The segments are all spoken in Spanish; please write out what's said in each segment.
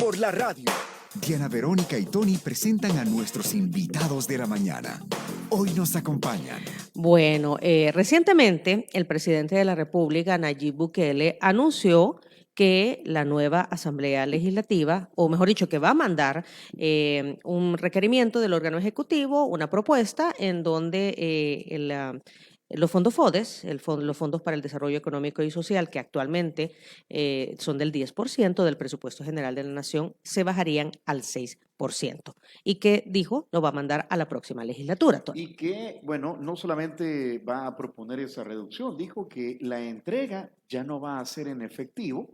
por la radio. Diana Verónica y Tony presentan a nuestros invitados de la mañana. Hoy nos acompañan. Bueno, recientemente el presidente de la República, Nayib Bukele, anunció que la nueva Asamblea Legislativa, o mejor dicho, que va a mandar un requerimiento del órgano ejecutivo, una propuesta en donde los fondos FODES, los Fondos para el Desarrollo Económico y Social, que actualmente son del 10% del presupuesto general de la Nación, se bajarían al 6%. Y que dijo, lo va a mandar a la próxima legislatura, Tony. Y que, bueno, no solamente va a proponer esa reducción, dijo que la entrega ya no va a ser en efectivo.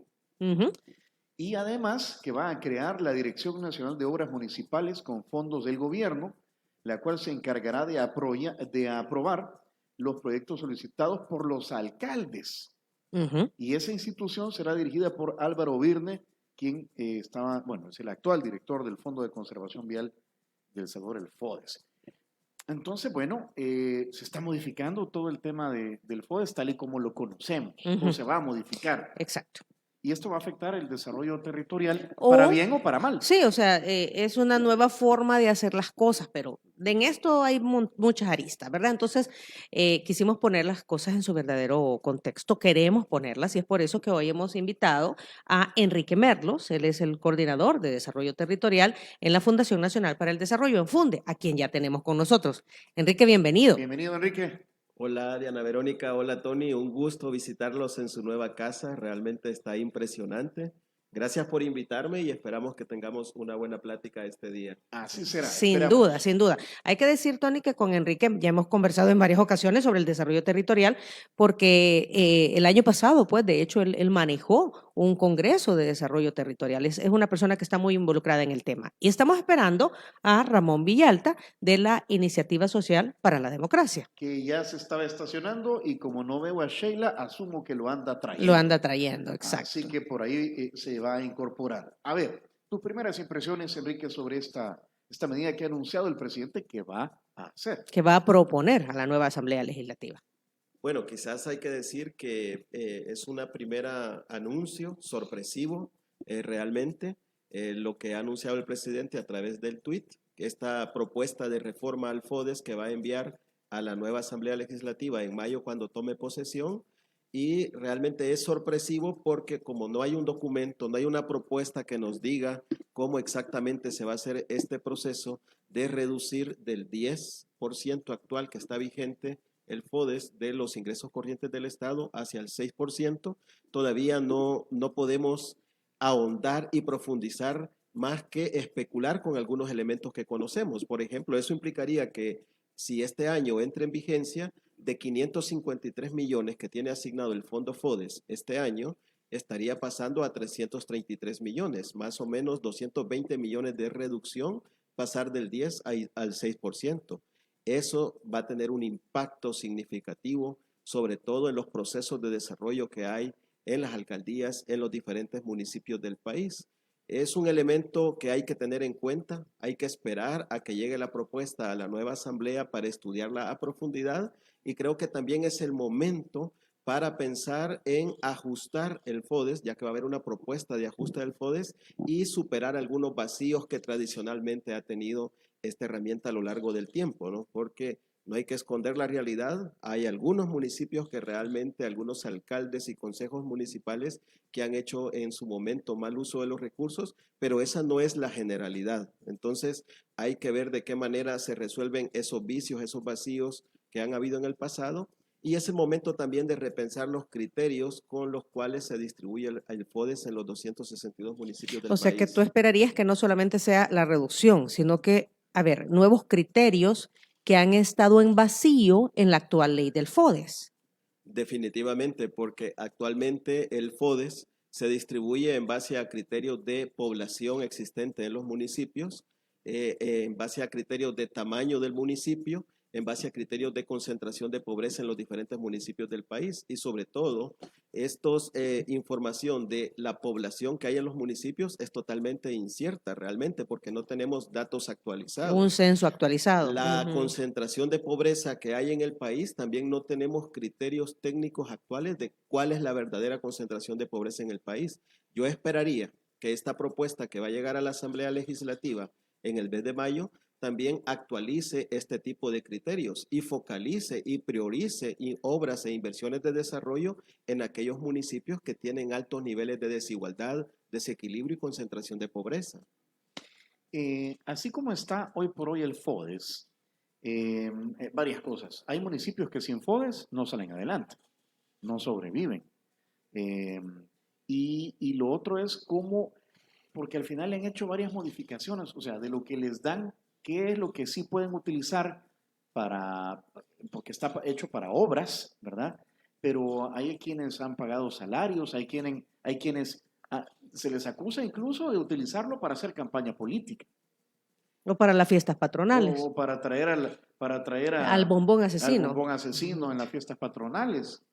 Y además que va a crear la Dirección Nacional de Obras Municipales con fondos del gobierno, la cual se encargará de aprobar los proyectos solicitados por los alcaldes. Y esa institución será dirigida por Álvaro Virne, quien es el actual director del Fondo de Conservación Vial de El Salvador, el FODES. Entonces, se está modificando todo el tema del FODES tal y como lo conocemos, o se va a modificar. Exacto. Y esto va a afectar el desarrollo territorial, para bien o para mal. Sí, o sea, es una nueva forma de hacer las cosas, pero en esto hay muchas aristas, ¿verdad? Entonces, quisimos poner las cosas en su verdadero contexto, queremos ponerlas, y es por eso que hoy hemos invitado a Enrique Merlos, él es el coordinador de desarrollo territorial en la Fundación Nacional para el Desarrollo, en FUNDE, a quien ya tenemos con nosotros. Enrique, bienvenido. Bienvenido, Enrique. Hola Diana Verónica, hola Tony, un gusto visitarlos en su nueva casa, realmente está impresionante. Gracias por invitarme y esperamos que tengamos una buena plática este día. Así será. Sin duda, sin duda. Hay que decir, Tony, que con Enrique ya hemos conversado en varias ocasiones sobre el desarrollo territorial, porque el año pasado, pues, de hecho, él manejó un congreso de desarrollo territorial. Es una persona que está muy involucrada en el tema. Y estamos esperando a Ramón Villalta de la Iniciativa Social para la Democracia. Que ya se estaba estacionando y como no veo a Sheila, asumo que lo anda trayendo. Lo anda trayendo, exacto. Así que por ahí se va a incorporar. A ver, tus primeras impresiones, Enrique, sobre esta medida que ha anunciado el presidente que va a hacer. Que va a proponer a la nueva Asamblea Legislativa. Bueno, quizás hay que decir que es una primera anuncio sorpresivo realmente lo que ha anunciado el presidente a través del tuit, esta propuesta de reforma al FODES que va a enviar a la nueva Asamblea Legislativa en mayo cuando tome posesión. Y realmente es sorpresivo porque como no hay un documento, no hay una propuesta que nos diga cómo exactamente se va a hacer este proceso de reducir del 10% actual que está vigente el FODES de los ingresos corrientes del Estado hacia el 6%, todavía no podemos ahondar y profundizar más que especular con algunos elementos que conocemos. Por ejemplo, eso implicaría que si este año entra en vigencia, de 553 millones que tiene asignado el Fondo FODES este año, estaría pasando a 333 millones, más o menos 220 millones de reducción, pasar del 10 al 6%. Eso va a tener un impacto significativo, sobre todo en los procesos de desarrollo que hay en las alcaldías, en los diferentes municipios del país. Es un elemento que hay que tener en cuenta, hay que esperar a que llegue la propuesta a la nueva asamblea para estudiarla a profundidad y creo que también es el momento para pensar en ajustar el FODES, ya que va a haber una propuesta de ajuste del FODES y superar algunos vacíos que tradicionalmente ha tenido esta herramienta a lo largo del tiempo, ¿no? Porque no hay que esconder la realidad. Hay algunos municipios que realmente, algunos alcaldes y consejos municipales que han hecho en su momento mal uso de los recursos, pero esa no es la generalidad. Entonces, hay que ver de qué manera se resuelven esos vicios, esos vacíos que han habido en el pasado. Y es el momento también de repensar los criterios con los cuales se distribuye el FODES en los 262 municipios del país. O sea que tú esperarías que no solamente sea la reducción, sino que, nuevos criterios que han estado en vacío en la actual ley del FODES. Definitivamente, porque actualmente el FODES se distribuye en base a criterios de población existente en los municipios, en base a criterios de tamaño del municipio, en base a criterios de concentración de pobreza en los diferentes municipios del país y sobre todo, información de la población que hay en los municipios es totalmente incierta realmente porque no tenemos datos actualizados. Un censo actualizado. La concentración de pobreza que hay en el país, también no tenemos criterios técnicos actuales de cuál es la verdadera concentración de pobreza en el país. Yo esperaría que esta propuesta que va a llegar a la Asamblea Legislativa en el mes de mayo también actualice este tipo de criterios y focalice y priorice obras e inversiones de desarrollo en aquellos municipios que tienen altos niveles de desigualdad, desequilibrio y concentración de pobreza. Así como está hoy por hoy el FODES, varias cosas. Hay municipios que sin FODES no salen adelante, no sobreviven. Y lo otro es cómo, porque al final le han hecho varias modificaciones, o sea, de lo que les dan, qué es lo que sí pueden utilizar porque está hecho para obras, ¿verdad? Pero hay quienes han pagado salarios, hay quienes se les acusa incluso de utilizarlo para hacer campaña política. O para las fiestas patronales. O para traer al bombón asesino. Al bombón asesino en las fiestas patronales.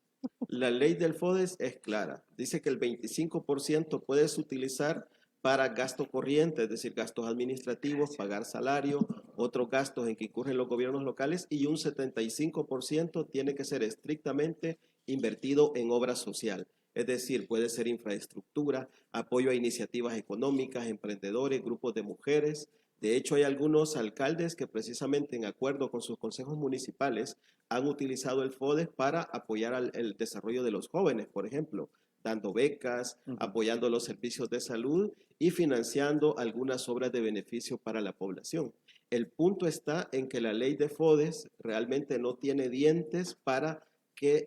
La ley del FODES es clara. Dice que el 25% puedes utilizar para gasto corriente, es decir, gastos administrativos, pagar salario, otros gastos en que incurren los gobiernos locales, y un 75% tiene que ser estrictamente invertido en obra social. Es decir, puede ser infraestructura, apoyo a iniciativas económicas, emprendedores, grupos de mujeres. De hecho, hay algunos alcaldes que precisamente en acuerdo con sus consejos municipales han utilizado el FODES para apoyar el desarrollo de los jóvenes, por ejemplo, dando becas, apoyando los servicios de salud y financiando algunas obras de beneficio para la población. El punto está en que la ley de FODES realmente no tiene dientes para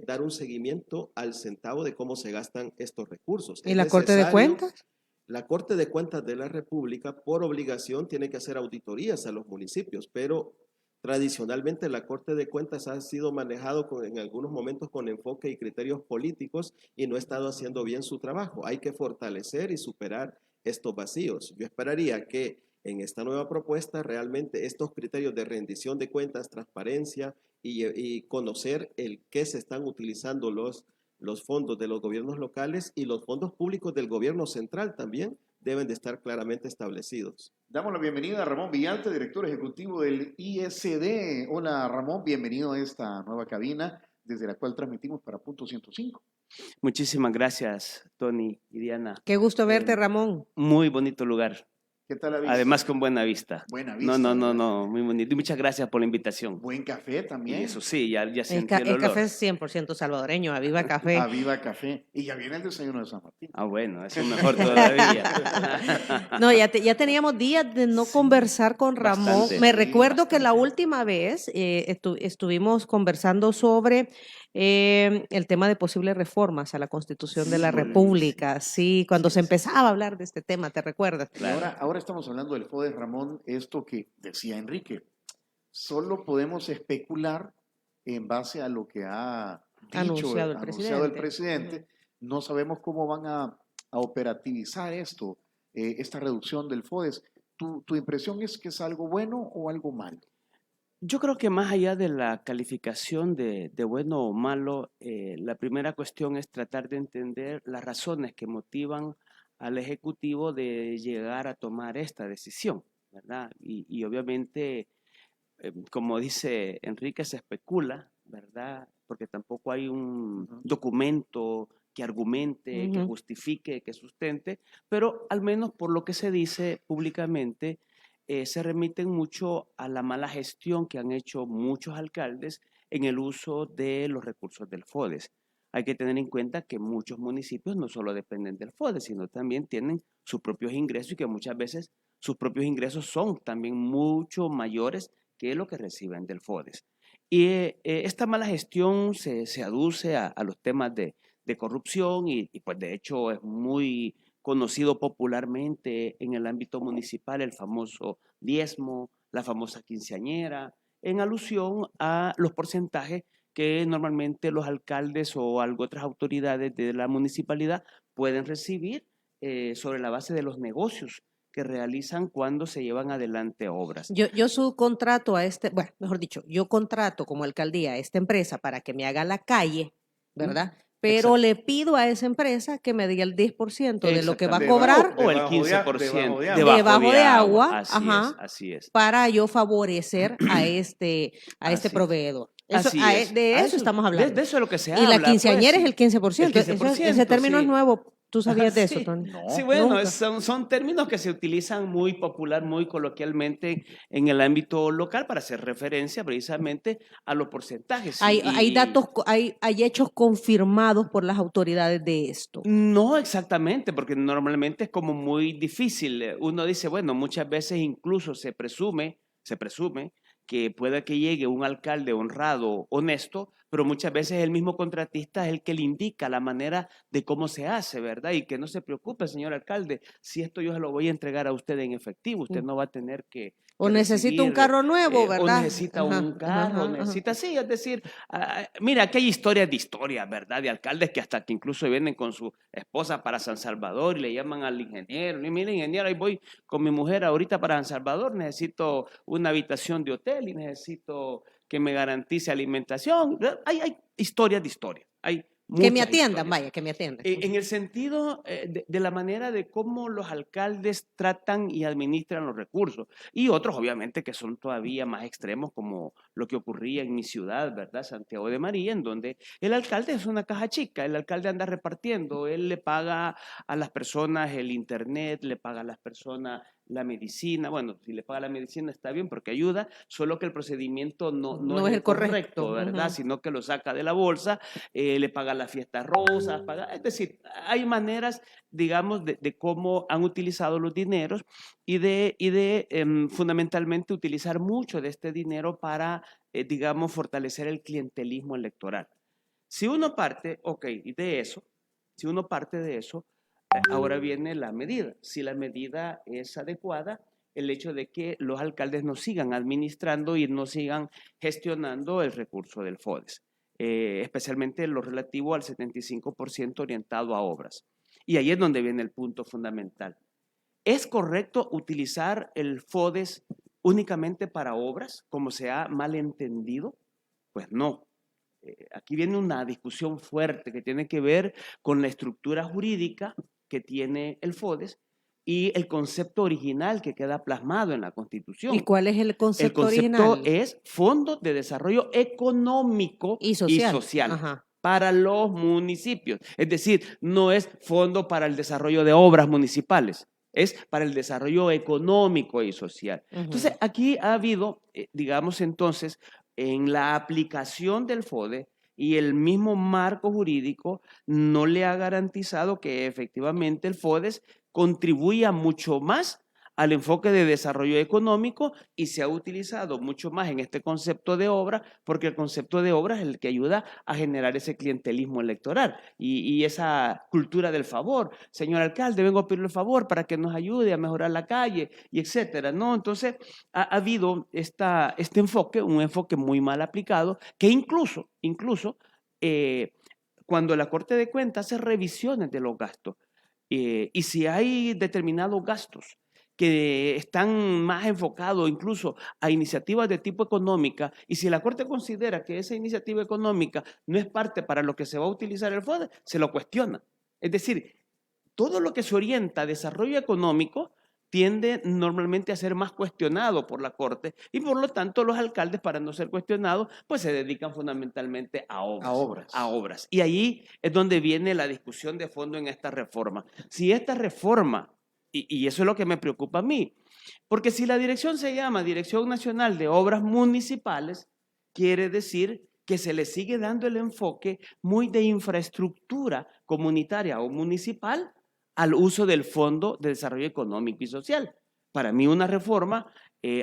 dar un seguimiento al centavo de cómo se gastan estos recursos. ¿Y la Corte de Cuentas? La Corte de Cuentas de la República, por obligación, tiene que hacer auditorías a los municipios, pero tradicionalmente la Corte de Cuentas ha sido manejado en algunos momentos con enfoque y criterios políticos y no ha estado haciendo bien su trabajo. Hay que fortalecer y superar estos vacíos. Yo esperaría que en esta nueva propuesta realmente estos criterios de rendición de cuentas, transparencia y conocer el qué se están utilizando los fondos de los gobiernos locales y los fondos públicos del gobierno central también deben de estar claramente establecidos. Damos la bienvenida a Ramón Villalta, director ejecutivo del ISD. Hola Ramón, bienvenido a esta nueva cabina desde la cual transmitimos para Punto 105. Muchísimas gracias, Tony y Diana. Qué gusto verte, Ramón. Muy bonito lugar. ¿Qué tal la vista? Además con buena vista. Buena vista. No, muy bonito. Y muchas gracias por la invitación. Buen café también. Y eso sí, ya sentí el El olor. café es 100% salvadoreño, Aviva Café. Aviva Café. Y ya viene el desayuno de San Martín. Ah, bueno, eso es mejor todavía. No, ya teníamos días de no conversar con Ramón. Bastante. Me recuerdo que la última vez estuvimos conversando sobre el tema de posibles reformas a la Constitución de la República. Sí, cuando se empezaba a hablar de este tema, ¿te recuerdas? Claro. Y ahora estamos hablando del FODES, Ramón, esto que decía Enrique. Solo podemos especular en base a lo que ha anunciado el presidente. No sabemos cómo van a operativizar esto, esta reducción del FODES. ¿Tu impresión es que es algo bueno o algo malo? Yo creo que más allá de la calificación de bueno o malo, la primera cuestión es tratar de entender las razones que motivan al Ejecutivo de llegar a tomar esta decisión, ¿verdad? Y obviamente, como dice Enrique, se especula, ¿verdad? Porque tampoco hay un documento que argumente, que justifique, que sustente, pero al menos por lo que se dice públicamente, se remiten mucho a la mala gestión que han hecho muchos alcaldes en el uso de los recursos del FODES. Hay que tener en cuenta que muchos municipios no solo dependen del FODES, sino también tienen sus propios ingresos y que muchas veces sus propios ingresos son también mucho mayores que lo que reciben del FODES. Y esta mala gestión se aduce a los temas de corrupción y pues de hecho es muy conocido popularmente en el ámbito municipal el famoso diezmo, la famosa quinceañera, en alusión a los porcentajes que normalmente los alcaldes o otras autoridades de la municipalidad pueden recibir sobre la base de los negocios que realizan cuando se llevan adelante obras. Yo subcontrato mejor dicho, yo contrato como alcaldía a esta empresa para que me haga la calle, ¿verdad? Pero le pido a esa empresa que me diga el 10% de lo que va a cobrar. O el 15% debajo de agua. Así es. Para yo favorecer a este proveedor. De eso estamos hablando. De eso es lo que se habla. Y la quinceañera pues, es el 15%. Ese término es nuevo ¿Tú sabías de eso, Sí. Tony? No. Sí, bueno, Nunca. son términos que se utilizan muy popular, muy coloquialmente en el ámbito local para hacer referencia precisamente a los porcentajes. Hay datos, hay hechos confirmados por las autoridades de esto. No exactamente, porque normalmente es como muy difícil. Uno dice, bueno, muchas veces incluso se presume que pueda que llegue un alcalde honrado, honesto, pero muchas veces el mismo contratista es el que le indica la manera de cómo se hace, ¿verdad? Y que no se preocupe, señor alcalde, si esto yo se lo voy a entregar a usted en efectivo, usted no va a tener que O necesita un carro nuevo, o ¿verdad? necesita Ajá, un carro, ajá, ajá. necesita, sí, es decir, mira, aquí hay historias de historias, ¿verdad? De alcaldes que hasta que incluso vienen con su esposa para San Salvador y le llaman al ingeniero, y mira, ingeniero, ahí voy con mi mujer ahorita para San Salvador, necesito una habitación de hotel y necesito que me garantice alimentación. Hay historias de historias, hay Que me muchas atiendan, historias. vaya, que me atiendan. En el sentido de la manera de cómo los alcaldes tratan y administran los recursos. Y otros, obviamente, que son todavía más extremos, como lo que ocurría en mi ciudad, ¿verdad? Santiago de María, en donde el alcalde es una caja chica, el alcalde anda repartiendo, él le paga a las personas el internet, le paga a las personas la medicina. Bueno, si le paga la medicina está bien porque ayuda, solo que el procedimiento no es el correcto, ¿verdad? Ujú. Sino que lo saca de la bolsa, le paga las fiestas rosas, es decir, hay maneras, digamos, de cómo han utilizado los dineros y de fundamentalmente utilizar mucho de este dinero para, digamos, fortalecer el clientelismo electoral. Si uno parte, ok, de eso, si uno parte de eso, ahora viene la medida. Si la medida es adecuada, el hecho de que los alcaldes no sigan administrando y no sigan gestionando el recurso del FODES, especialmente lo relativo al 75% orientado a obras. Y ahí es donde viene el punto fundamental. ¿Es correcto utilizar el FODES únicamente para obras, como se ha malentendido? Pues no. Aquí viene una discusión fuerte que tiene que ver con la estructura jurídica que tiene el FODES y el concepto original que queda plasmado en la Constitución. ¿Y cuál es el concepto El concepto original? es Fondo de Desarrollo Económico Y social. Ajá. para los municipios. Es decir, no es fondo para el desarrollo de obras municipales, es para el desarrollo económico y social. Entonces, aquí ha habido, digamos entonces, en la aplicación del FODE y el mismo marco jurídico no le ha garantizado que efectivamente el FODES contribuya mucho más al enfoque de desarrollo económico y se ha utilizado mucho más en este concepto de obra porque el concepto de obra es el que ayuda a generar ese clientelismo electoral y esa cultura del favor. Señor alcalde, vengo a pedirle el favor para que nos ayude a mejorar la calle y etcétera, ¿no? Entonces ha habido este enfoque, un enfoque muy mal aplicado que incluso cuando la Corte de Cuentas hace revisiones de los gastos y si hay determinados gastos que están más enfocados incluso a iniciativas de tipo económica, y si la Corte considera que esa iniciativa económica no es parte para lo que se va a utilizar el FODE, se lo cuestiona. Es decir, todo lo que se orienta a desarrollo económico tiende normalmente a ser más cuestionado por la Corte y por lo tanto los alcaldes, para no ser cuestionados, pues se dedican fundamentalmente a obras. A obras. Y ahí es donde viene la discusión de fondo en esta reforma. Si esta reforma, y eso es lo que me preocupa a mí, porque si la dirección se llama Dirección Nacional de Obras Municipales, quiere decir que se le sigue dando el enfoque muy de infraestructura comunitaria o municipal al uso del Fondo de Desarrollo Económico y Social. Para mí una reforma,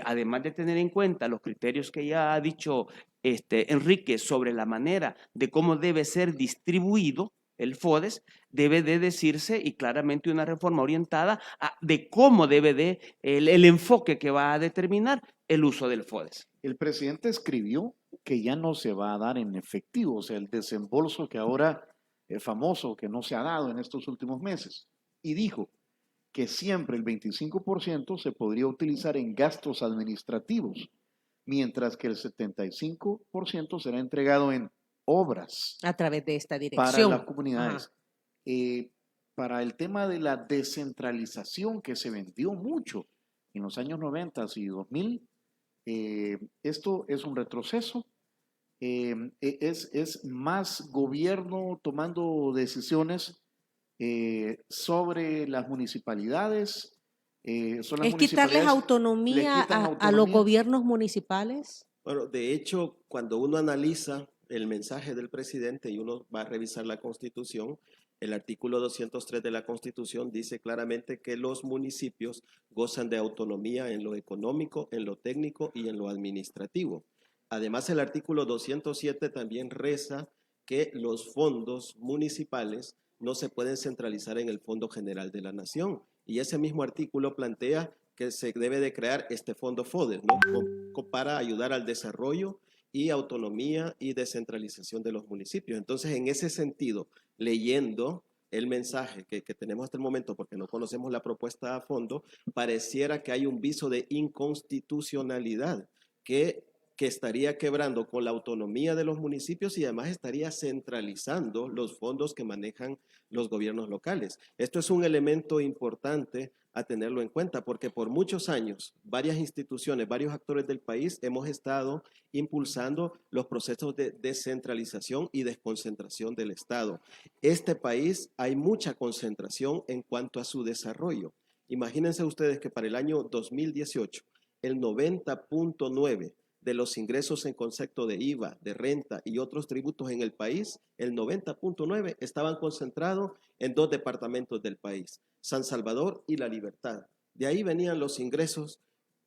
además de tener en cuenta los criterios que ya ha dicho Enrique sobre la manera de cómo debe ser distribuido el FODES, debe de decirse y claramente una reforma orientada de cómo debe de el enfoque que va a determinar el uso del FODES. El presidente escribió que ya no se va a dar en efectivo, o sea, el desembolso que ahora es famoso, que no se ha dado en estos últimos meses. Y dijo que siempre el 25% se podría utilizar en gastos administrativos, mientras que el 75% será entregado en obras A través de esta para dirección. las comunidades. Para el tema de la descentralización que se vendió mucho en los años 90 y 2000, esto es un retroceso. Es más gobierno tomando decisiones sobre las municipalidades. Son las ¿Es quitarles municipalidades, autonomía les quitan a los autonomía. gobiernos municipales? Bueno, de hecho, cuando uno analiza el mensaje del presidente y uno va a revisar la Constitución, el artículo 203 de la Constitución dice claramente que los municipios gozan de autonomía en lo económico, en lo técnico y en lo administrativo. Además, el artículo 207 también reza que los fondos municipales no se pueden centralizar en el Fondo General de la Nación. Y ese mismo artículo plantea que se debe de crear este fondo FODES, ¿no? Para ayudar al desarrollo y autonomía y descentralización de los municipios. Entonces, en ese sentido, leyendo el mensaje que tenemos hasta el momento, porque no conocemos la propuesta a fondo, pareciera que hay un viso de inconstitucionalidad que estaría quebrando con la autonomía de los municipios y además estaría centralizando los fondos que manejan los gobiernos locales. Esto es un elemento importante a tenerlo en cuenta, porque por muchos años varias instituciones, varios actores del país hemos estado impulsando los procesos de descentralización y desconcentración del Estado. Este país hay mucha concentración en cuanto a su desarrollo. Imagínense ustedes que para el año 2018 el 90.9% de los ingresos en concepto de IVA, de renta y otros tributos en el país, el 90.9% estaban concentrados en 2 departamentos del país, San Salvador y La Libertad. De ahí venían los ingresos,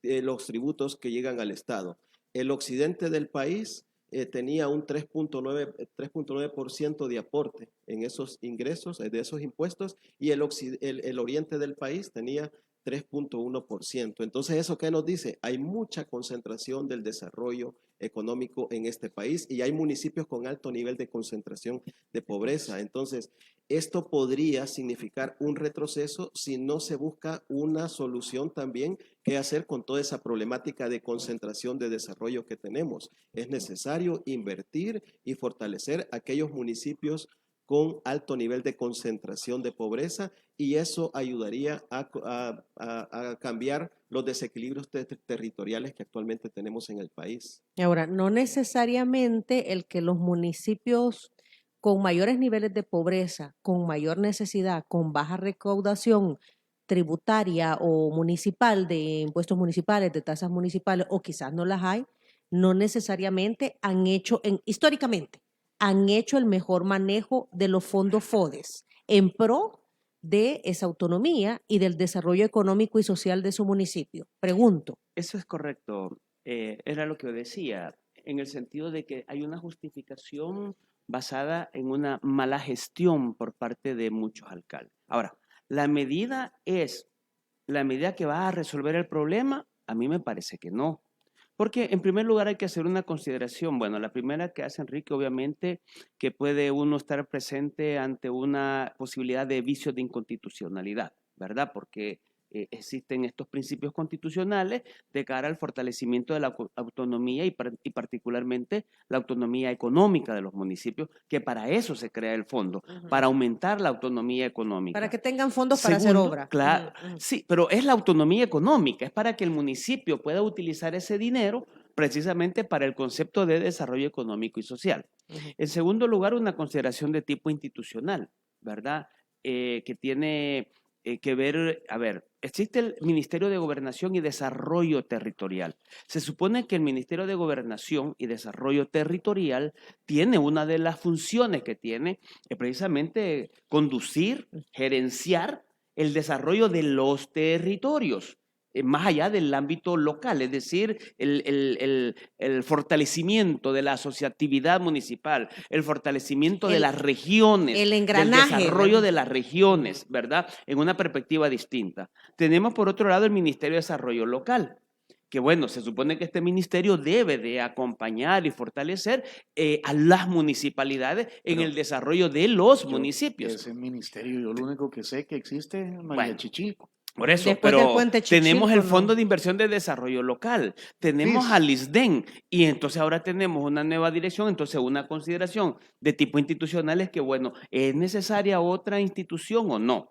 los tributos que llegan al Estado. El occidente del país tenía un 3.9% de aporte en esos ingresos, de esos impuestos, y el oriente del país tenía 3.1%. Entonces, ¿eso qué nos dice? Hay mucha concentración del desarrollo económico en este país y hay municipios con alto nivel de concentración de pobreza. Entonces, esto podría significar un retroceso si no se busca una solución también que hacer con toda esa problemática de concentración de desarrollo que tenemos. Es necesario invertir y fortalecer aquellos municipios con alto nivel de concentración de pobreza y eso ayudaría a cambiar los desequilibrios territoriales que actualmente tenemos en el país. Ahora, no necesariamente el que los municipios con mayores niveles de pobreza, con mayor necesidad, con baja recaudación tributaria o municipal, de impuestos municipales, de tasas municipales, o quizás no las hay, no necesariamente han hecho, históricamente, han hecho el mejor manejo de los fondos FODES en pro de esa autonomía y del desarrollo económico y social de su municipio. Pregunto. Eso es correcto. Era lo que yo decía, en el sentido de que hay una justificación basada en una mala gestión por parte de muchos alcaldes. Ahora, la medida que va a resolver el problema, a mí me parece que no. Porque en primer lugar hay que hacer una consideración. Bueno, la primera que hace Enrique, obviamente, que puede uno estar presente ante una posibilidad de vicio de inconstitucionalidad, ¿verdad? Porque existen estos principios constitucionales de cara al fortalecimiento de la autonomía y particularmente la autonomía económica de los municipios, que para eso se crea el fondo, para aumentar la autonomía económica. Para que tengan fondos para hacer obra. Claro, sí, pero es la autonomía económica, es para que el municipio pueda utilizar ese dinero precisamente para el concepto de desarrollo económico y social. En segundo lugar, una consideración de tipo institucional, ¿verdad? Que tiene que ver, existe el Ministerio de Gobernación y Desarrollo Territorial. Se supone que el Ministerio de Gobernación y Desarrollo Territorial tiene una de las funciones que tiene, precisamente conducir, gerenciar el desarrollo de los territorios, más allá del ámbito local, es decir, el fortalecimiento de la asociatividad municipal, el fortalecimiento de las regiones, el engranaje, del desarrollo de las regiones, ¿verdad? En una perspectiva distinta. Tenemos por otro lado el Ministerio de Desarrollo Local, que bueno, se supone que este ministerio debe de acompañar y fortalecer a las municipalidades en el desarrollo de los municipios. Ese ministerio, yo lo único que sé que existe es Mariachichico. Por eso, después pero Chichilco, tenemos el Fondo de Inversión de Desarrollo Local, tenemos al ISDEN y entonces ahora tenemos una nueva dirección, entonces una consideración de tipo institucional es que, bueno, ¿es necesaria otra institución o no?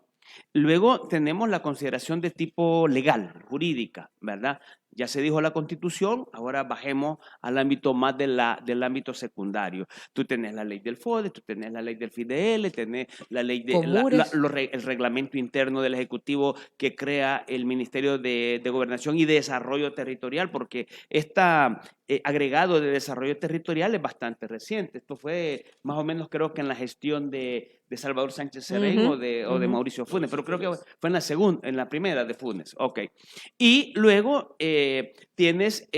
Luego tenemos la consideración de tipo legal, jurídica, ¿verdad? Ya se dijo la Constitución, ahora bajemos al ámbito más del ámbito secundario. Tú tenés la ley del FODE, tú tenés la ley del FIDL, tenés la ley de el reglamento interno del Ejecutivo que crea el Ministerio de Gobernación y Desarrollo Territorial, porque agregado de desarrollo territorial es bastante reciente. Esto fue más o menos, creo que en la gestión de Salvador Sánchez Serén o de Mauricio Funes, pero creo que fue en la primera de Funes. Ok. Y luego tienes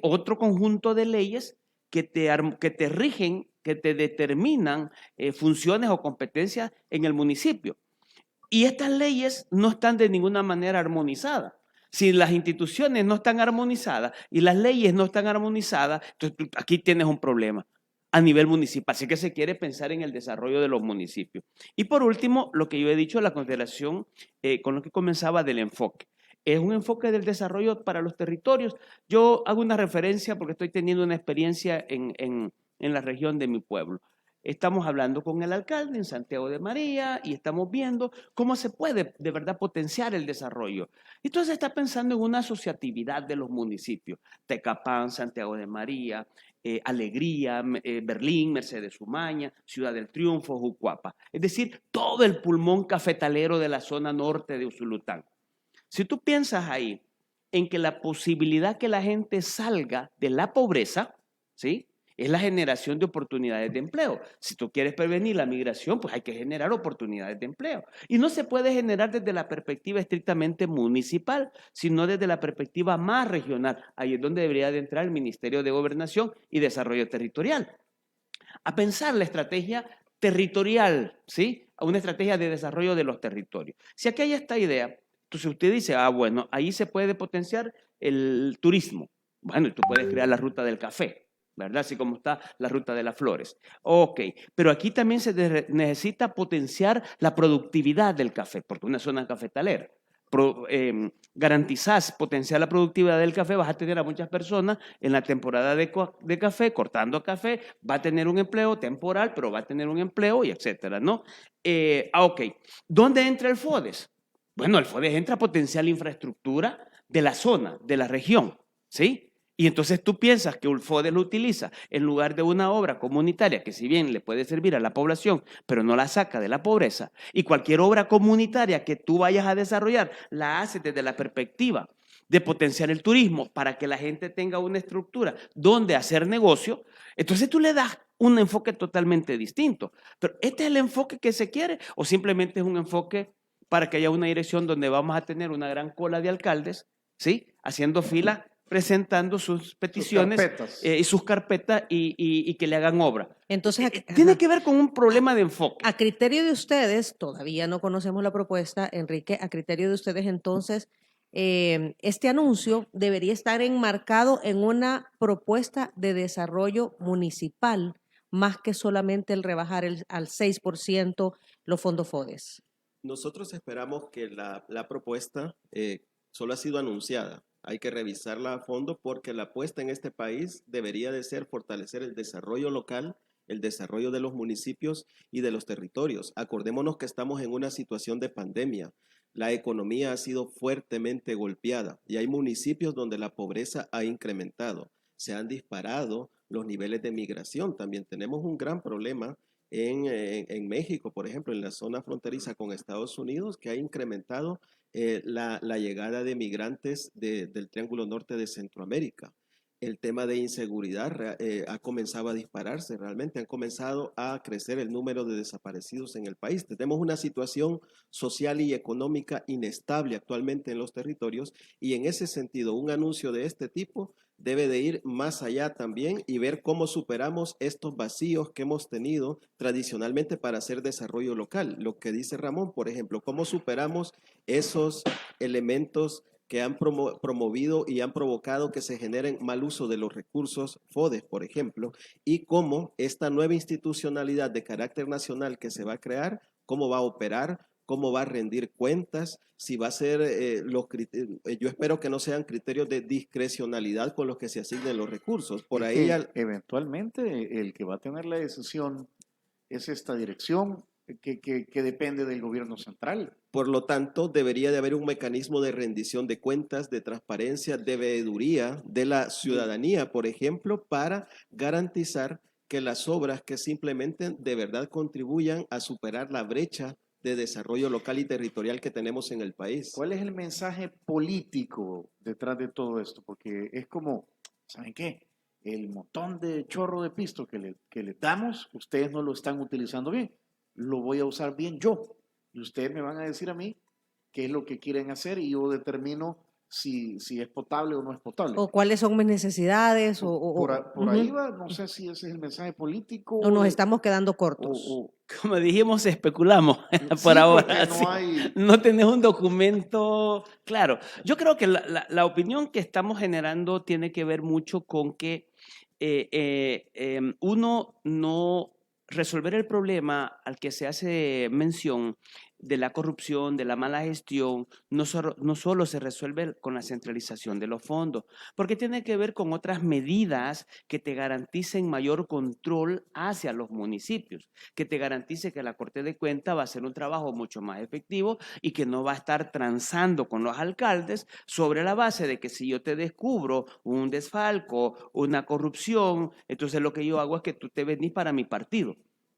otro conjunto de leyes que te rigen, que te determinan funciones o competencias en el municipio. Y estas leyes no están de ninguna manera armonizadas. Si las instituciones no están armonizadas y las leyes no están armonizadas, entonces aquí tienes un problema a nivel municipal. Así que se quiere pensar en el desarrollo de los municipios. Y por último, lo que yo he dicho, la consideración con lo que comenzaba del enfoque. Es un enfoque del desarrollo para los territorios. Yo hago una referencia porque estoy teniendo una experiencia en la región de mi pueblo. Estamos hablando con el alcalde en Santiago de María y estamos viendo cómo se puede de verdad potenciar el desarrollo. Entonces está pensando en una asociatividad de los municipios. Tecapán, Santiago de María, Alegría, Berlín, Mercedes Umaña, Ciudad del Triunfo, Jucuapa. Es decir, todo el pulmón cafetalero de la zona norte de Usulután. Si tú piensas ahí en que la posibilidad que la gente salga de la pobreza, ¿sí?, es la generación de oportunidades de empleo. Si tú quieres prevenir la migración, pues hay que generar oportunidades de empleo. Y no se puede generar desde la perspectiva estrictamente municipal, sino desde la perspectiva más regional. Ahí es donde debería de entrar el Ministerio de Gobernación y Desarrollo Territorial. A pensar la estrategia territorial, ¿sí?, a una estrategia de desarrollo de los territorios. Si aquí hay esta idea, entonces usted dice, bueno, ahí se puede potenciar el turismo. Bueno, y tú puedes crear la ruta del café, ¿verdad? Así como está la ruta de las flores. Ok, pero aquí también se necesita potenciar la productividad del café, porque una zona cafetalera. Garantizás potenciar la productividad del café, vas a tener a muchas personas en la temporada de café, cortando café, va a tener un empleo temporal, pero va a tener un empleo y etcétera, ¿no? Ok, ¿dónde entra el FODES? Bueno, el FODES entra a potenciar la infraestructura de la zona, de la región, ¿sí? Y entonces tú piensas que el FODES lo utiliza en lugar de una obra comunitaria que si bien le puede servir a la población, pero no la saca de la pobreza. Y cualquier obra comunitaria que tú vayas a desarrollar la haces desde la perspectiva de potenciar el turismo para que la gente tenga una estructura donde hacer negocio. Entonces tú le das un enfoque totalmente distinto. Pero ¿este es el enfoque que se quiere o simplemente es un enfoque para que haya una dirección donde vamos a tener una gran cola de alcaldes, ¿sí?, haciendo fila, presentando sus peticiones y sus carpetas y que le hagan obra? Entonces, tiene que ver con un problema de enfoque. A criterio de ustedes, todavía no conocemos la propuesta, Enrique, a criterio de ustedes entonces, este anuncio debería estar enmarcado en una propuesta de desarrollo municipal, más que solamente el rebajar al 6% los fondos FODES. Nosotros esperamos que la propuesta solo ha sido anunciada. Hay que revisarla a fondo porque la apuesta en este país debería de ser fortalecer el desarrollo local, el desarrollo de los municipios y de los territorios. Acordémonos que estamos en una situación de pandemia. La economía ha sido fuertemente golpeada y hay municipios donde la pobreza ha incrementado. Se han disparado los niveles de migración. También tenemos un gran problema en México, por ejemplo, en la zona fronteriza con Estados Unidos, que ha incrementado la llegada de migrantes del Triángulo Norte de Centroamérica. El tema de inseguridad ha comenzado a dispararse realmente, han comenzado a crecer el número de desaparecidos en el país. Tenemos una situación social y económica inestable actualmente en los territorios y en ese sentido un anuncio de este tipo debe de ir más allá también y ver cómo superamos estos vacíos que hemos tenido tradicionalmente para hacer desarrollo local. Lo que dice Ramón, por ejemplo, cómo superamos esos elementos que han promovido y han provocado que se generen mal uso de los recursos FODES, por ejemplo, y cómo esta nueva institucionalidad de carácter nacional que se va a crear, cómo va a operar, cómo va a rendir cuentas, si va a ser yo espero que no sean criterios de discrecionalidad con los que se asignen los recursos. Por ahí eventualmente el que va a tener la decisión es esta dirección que depende del gobierno central. Por lo tanto, debería de haber un mecanismo de rendición de cuentas, de transparencia, de veeduría de la ciudadanía, por ejemplo, para garantizar que las obras que se implementen de verdad contribuyan a superar la brecha de desarrollo local y territorial que tenemos en el país. ¿Cuál es el mensaje político detrás de todo esto? Porque es como, ¿saben qué? El montón de chorro de pisto que le damos, ustedes no lo están utilizando bien. Lo voy a usar bien yo. Y ustedes me van a decir a mí qué es lo que quieren hacer y yo determino si es potable o no es potable. O cuáles son mis necesidades. Por ahí va, no sé si ese es el mensaje político. O nos estamos quedando cortos. Como dijimos, especulamos por sí, ahora. No, sí. No tenés un documento claro. Yo creo que la opinión que estamos generando tiene que ver mucho con que uno no resolver el problema al que se hace mención de la corrupción, de la mala gestión, no solo se resuelve con la centralización de los fondos, porque tiene que ver con otras medidas que te garanticen mayor control hacia los municipios, que te garantice que la Corte de Cuentas va a hacer un trabajo mucho más efectivo y que no va a estar transando con los alcaldes sobre la base de que si yo te descubro un desfalco, una corrupción, entonces lo que yo hago es que tú te venís para mi partido.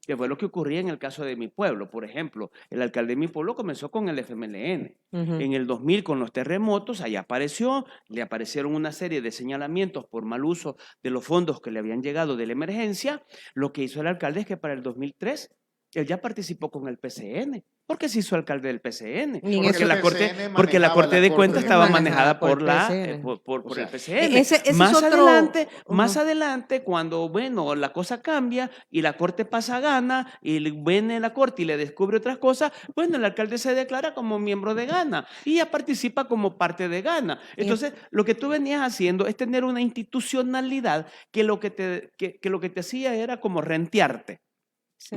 Que fue lo que ocurría en el caso de mi pueblo. Por ejemplo, el alcalde de mi pueblo comenzó con el FMLN. En el 2000, con los terremotos, allá apareció, le aparecieron una serie de señalamientos por mal uso de los fondos que le habían llegado de la emergencia. Lo que hizo el alcalde es que para el 2003, él ya participó con el PCN. ¿Por qué se hizo alcalde del PCN? Porque la Corte de Cuentas estaba manejada por el PCN. Más adelante, cuando la cosa cambia y la Corte pasa a Gana y viene la Corte y le descubre otras cosas, el alcalde se declara como miembro de Gana y ya participa como parte de Gana. Entonces, lo que tú venías haciendo es tener una institucionalidad que lo que te hacía era como rentearte. Sí.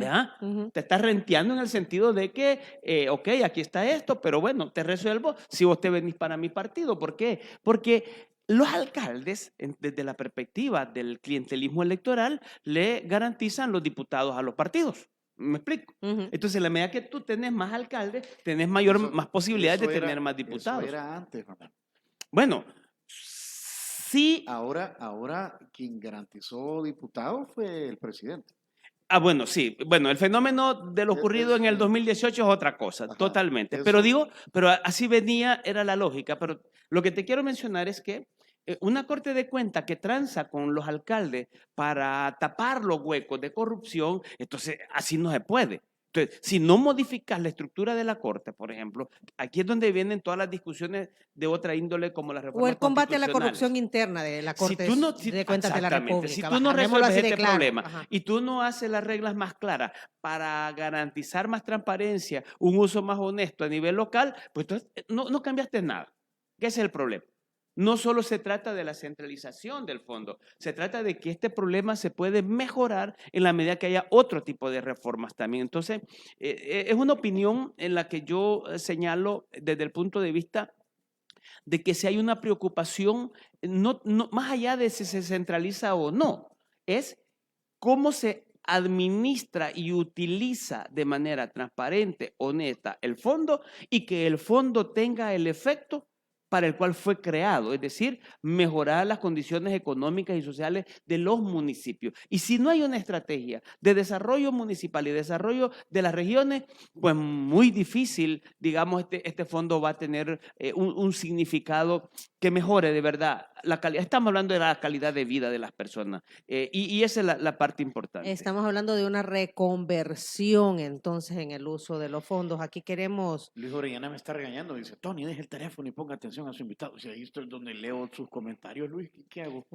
Te estás renteando en el sentido de que, ok, aquí está esto, pero bueno, te resuelvo si vos te venís para mi partido. ¿Por qué? Porque los alcaldes, desde la perspectiva del clientelismo electoral, le garantizan los diputados a los partidos. ¿Me explico? Entonces, en la medida que tú tenés más alcaldes, tenés más posibilidades de tener más diputados. Eso era antes, Ronald. Bueno, sí. Ahora quien garantizó diputados fue el presidente. Bueno, sí. Bueno, el fenómeno de lo ocurrido en el 2018 es otra cosa, ajá, totalmente. Pero así venía, era la lógica. Pero lo que te quiero mencionar es que una Corte de Cuentas que tranza con los alcaldes para tapar los huecos de corrupción, entonces así no se puede. Entonces, si no modificas la estructura de la Corte, por ejemplo, aquí es donde vienen todas las discusiones de otra índole como las reformas o el combate a la corrupción interna de la Corte de Cuentas de la República. Si tú no resuelves este problema y tú no haces las reglas más claras para garantizar más transparencia, un uso más honesto a nivel local, pues entonces no cambiaste nada. ¿Qué es el problema? No solo se trata de la centralización del fondo, se trata de que este problema se puede mejorar en la medida que haya otro tipo de reformas también. Entonces, es una opinión en la que yo señalo desde el punto de vista de que si hay una preocupación, no, más allá de si se centraliza o no, es cómo se administra y utiliza de manera transparente, honesta el fondo y que el fondo tenga el efecto para el cual fue creado, es decir, mejorar las condiciones económicas y sociales de los municipios. Y si no hay una estrategia de desarrollo municipal y desarrollo de las regiones, pues muy difícil, digamos, este fondo va a tener un significado que mejore de verdad la calidad. Estamos hablando de la calidad de vida de las personas y esa es la parte importante. Estamos hablando de una reconversión entonces en el uso de los fondos. Aquí queremos... Luis Orellana me está regañando, dice, Tony, deje el teléfono y ponga atención a su invitado. O sea, ahí estoy donde leo sus comentarios, Luis, ¿qué hago?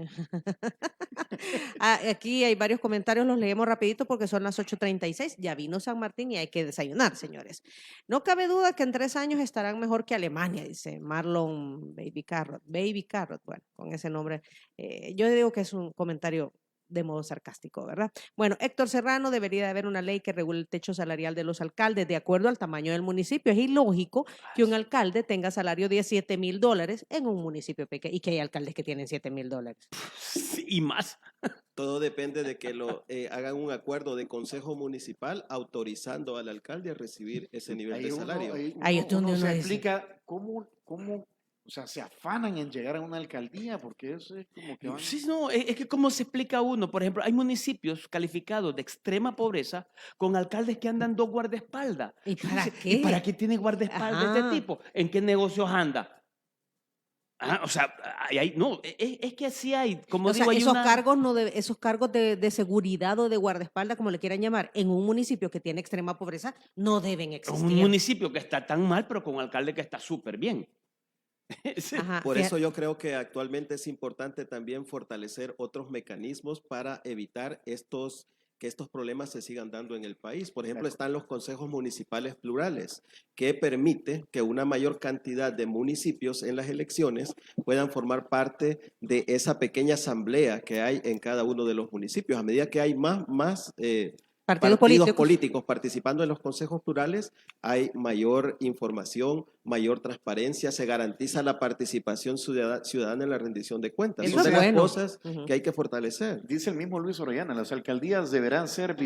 Aquí hay varios comentarios, los leemos rapidito porque son las 8:36. Ya vino San Martín y hay que desayunar, señores. No cabe duda que en 3 años estarán mejor que Alemania, dice Marlon Baby Carrot. Baby Carrot, bueno, con ese nombre. Yo digo que es un comentario de modo sarcástico, ¿verdad? Bueno, Héctor Serrano, debería de haber una ley que regule el techo salarial de los alcaldes de acuerdo al tamaño del municipio. Es ilógico que un alcalde tenga salario de $7,000 en un municipio pequeño y que hay alcaldes que tienen $7,000. Sí, y más. Todo depende de que hagan un acuerdo de consejo municipal autorizando al alcalde a recibir ese nivel de salario. Ahí es donde uno uno se dice. explica cómo, o sea, se afanan en llegar a una alcaldía, porque eso es como que van... Sí, no, es que cómo se explica uno. Por ejemplo, hay municipios calificados de extrema pobreza con alcaldes que andan 2 guardaespaldas. ¿Y para Dice, qué? ¿y para qué tiene guardaespaldas de Ajá. este tipo? ¿En qué negocios anda? O sea, no, es que así hay, como O digo, sea, hay esos una... cargos, esos cargos de seguridad o de guardaespaldas, como le quieran llamar, en un municipio que tiene extrema pobreza, no deben Es un existir. municipio que está tan mal, pero con un alcalde que está súper bien. Sí. Ajá, Por fíjate. eso yo creo que actualmente es importante también fortalecer otros mecanismos para evitar que estos problemas se sigan dando en el país. Por ejemplo, están los consejos municipales plurales, que permite que una mayor cantidad de municipios en las elecciones puedan formar parte de esa pequeña asamblea que hay en cada uno de los municipios. A medida que hay más Partidos políticos participando en los consejos plurales, hay mayor información, mayor transparencia, se garantiza la participación ciudadana en la rendición de cuentas. Eso Son de es las bueno. cosas que hay que fortalecer. Dice el mismo Luis Orellana, las alcaldías deberían ser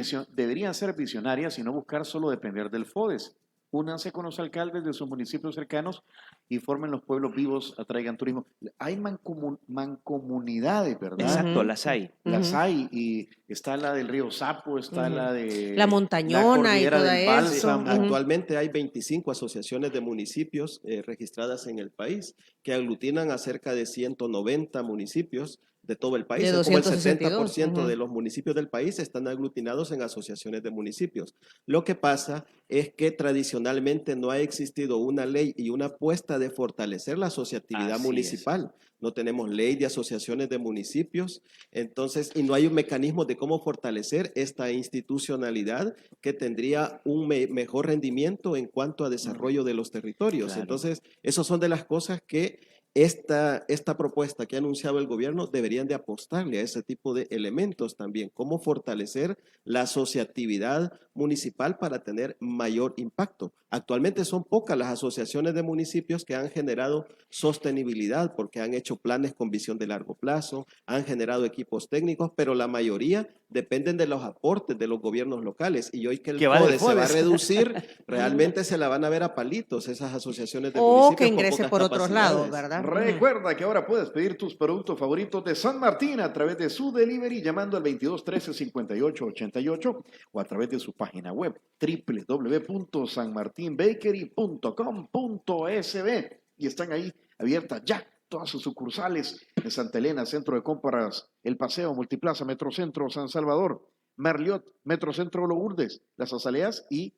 visionarias y no buscar solo depender del FODES. Únanse con los alcaldes de sus municipios cercanos y formen los pueblos vivos, atraigan turismo. Hay mancomunidades, ¿verdad? Exacto, las hay. Las hay, y está la del río Sapo, está la de La Montañona y cordillera toda del eso. Bálsamo. Actualmente hay 25 asociaciones de municipios registradas en el país que aglutinan a cerca de 190 municipios de todo el país. De Es como el 262, 70% de los municipios del país están aglutinados en asociaciones de municipios. Lo que pasa es que tradicionalmente no ha existido una ley y una apuesta de fortalecer la asociatividad Así municipal. No tenemos ley de asociaciones de municipios, entonces, y no hay un mecanismo de cómo fortalecer esta institucionalidad que tendría un mejor rendimiento en cuanto a desarrollo de los territorios. Claro. Entonces, esas son de las cosas que esta propuesta que ha anunciado el gobierno deberían de apostarle a ese tipo de elementos también, cómo fortalecer la asociatividad municipal para tener mayor impacto. Actualmente son pocas las asociaciones de municipios que han generado sostenibilidad porque han hecho planes con visión de largo plazo, han generado equipos técnicos, pero la mayoría dependen de los aportes de los gobiernos locales y hoy que el FODES se va a reducir, realmente se la van a ver a palitos esas asociaciones de municipios. O que ingrese con por pocas otros lados, capacidades. ¿verdad? Recuerda que ahora puedes pedir tus productos favoritos de San Martín a través de su delivery llamando al 2213-5888 o a través de su página web www.sanmartinbakery.com.sb y están ahí abiertas ya todas sus sucursales en Santa Elena, Centro de Compras El Paseo, Multiplaza, Metrocentro San Salvador, Merliot, Metrocentro Lourdes, Las Azaleas y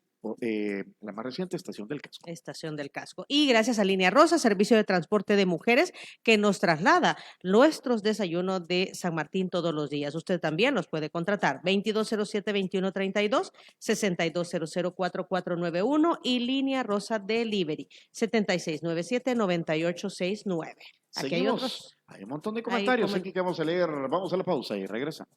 la más reciente Estación del Casco. Estación del Casco. Y gracias a Línea Rosa, servicio de transporte de mujeres que nos traslada nuestros desayunos de San Martín todos los días. Usted también los puede contratar. 2207-2132, 6200-4491 y Línea Rosa Delivery, 7697-9869. Aquí hay otros. Hay un montón de comentarios Hay aquí que vamos a leer. Vamos a la pausa y regresamos.